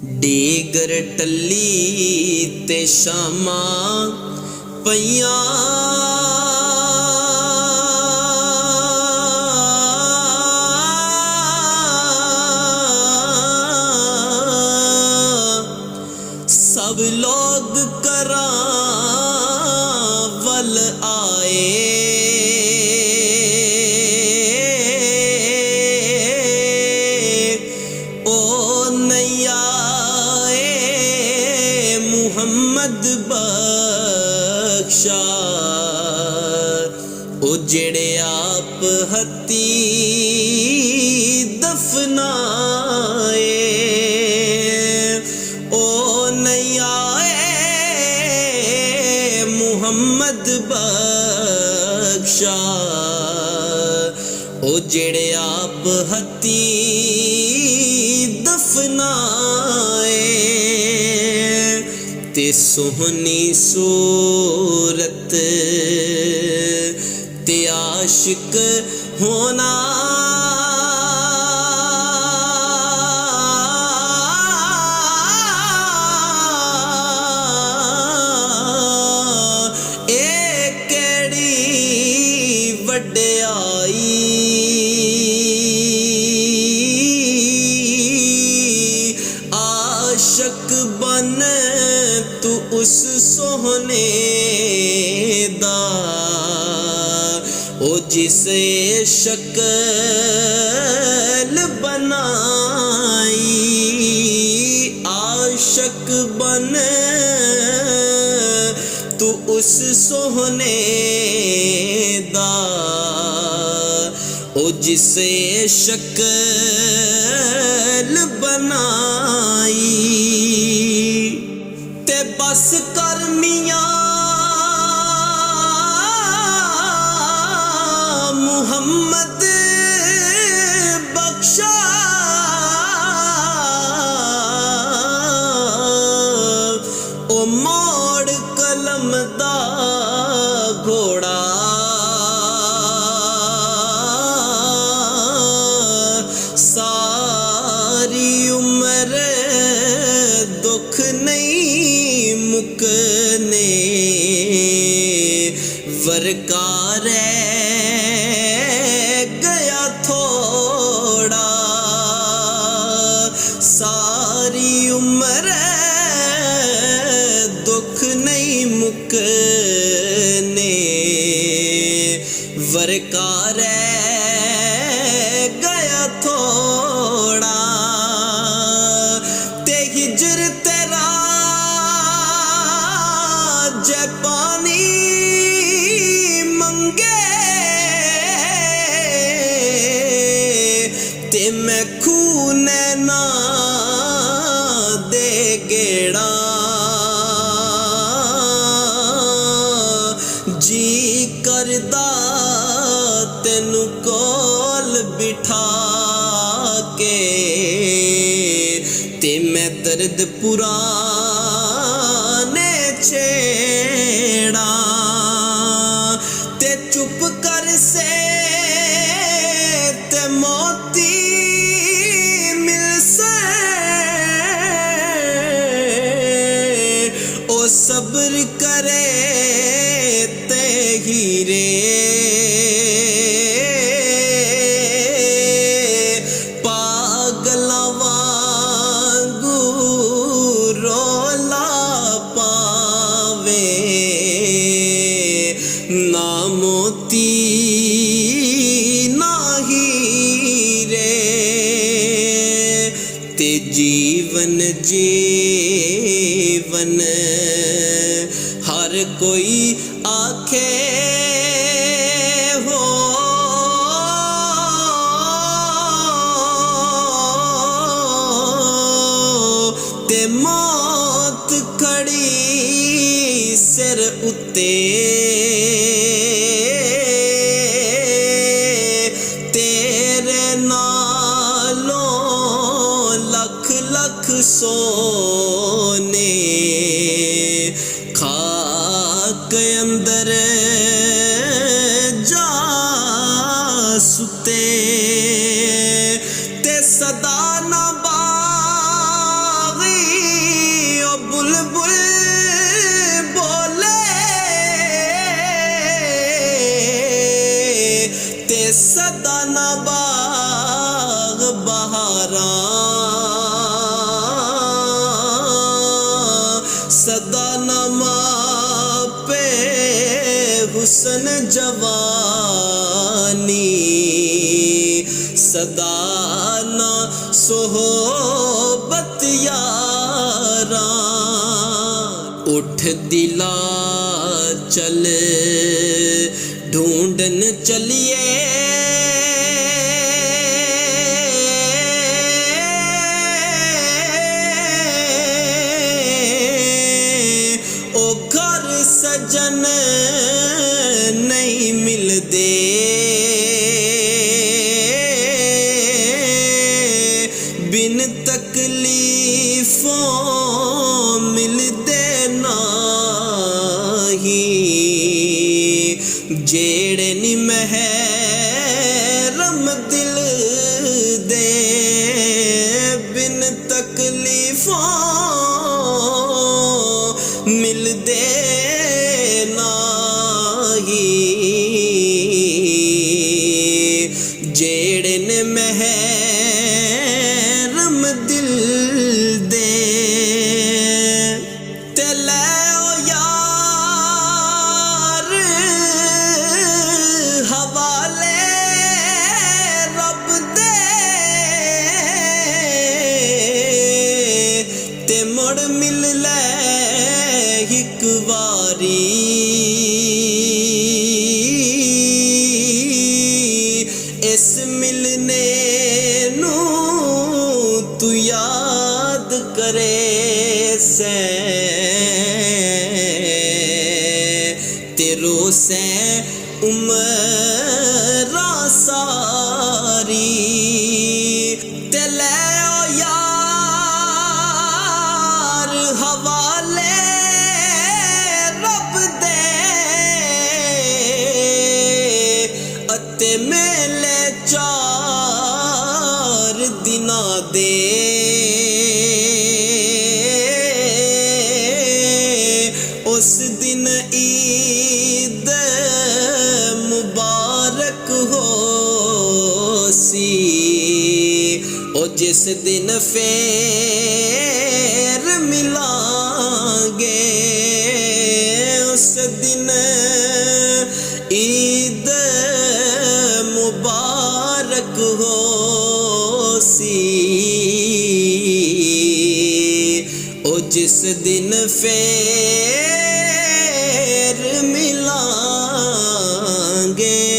ਡੀਗਰ ਟੱਲੀ ਤੇ ਸ਼ਾਮਾਂ ਪਈਆਂ सब लोग करां वल आए ओ नैया मुहम्मद बख्शा ओ जेड़े आप हत्ती दफनाए मुहम्मद बख्शा ओ जेड़े आप हत्ती दफनाए ते सोहनी सूरत ते आशिक होना आशक बन तू उस सोहने दा ओ जिसे शक्ल बनाई आशक बन तू उस सोहने दा ओ जिसे शक्ल बनाई ते बस कर मियां मुहम्मद बख्शा ओ मोड़ कलम दा घोड़ा सारी उम्र दुख नहीं मुकने वरकार गया थोड़ा सारी उम्र दुख नहीं मुकने वरकार गया थोड़ा ते हिजर तेरा जै पानी मंगे ते मैं खून ना दे गेड़ा जी करदा तेनू कोल बिठा के ते मैं दर्द पुराने छेड़ा ते चुप कर से ते मोती मिल से ओ सब्र करे ते हीरे ना मोती ना हीरे ते जीवन जीवन हर कोई आखे हो ते मौत खड़ी सिर उत्ते तेरे नालों लख लख सोने खाक अंदर जा सुते ते सदा ना बागी जवानी सदा ना सोहबत यारा उठ दिला चल ढूंढन चलिए ओ घर सजन नहीं मिलदे बिन तकलीफों मिलदे नाही जेड़े नी महरम दिल दे बिन तकलीफों मिलदे नाही जेड़े ने महरम दिल दे ते लै ओ यार हवाले रब दे ते मुड़ मिल लै एक वारी इस मिलने नू तू याद करे से तेरो से उमरा सारी ते लै ओ यार हवाले अते मेले 4 दिना दे उस दिन ईद मुबारक हो सी ओ जिस दिन फेर मिलांगे उस दिन ईद मुबारक हो सी ओ जिस दिन फेर मिलांगे।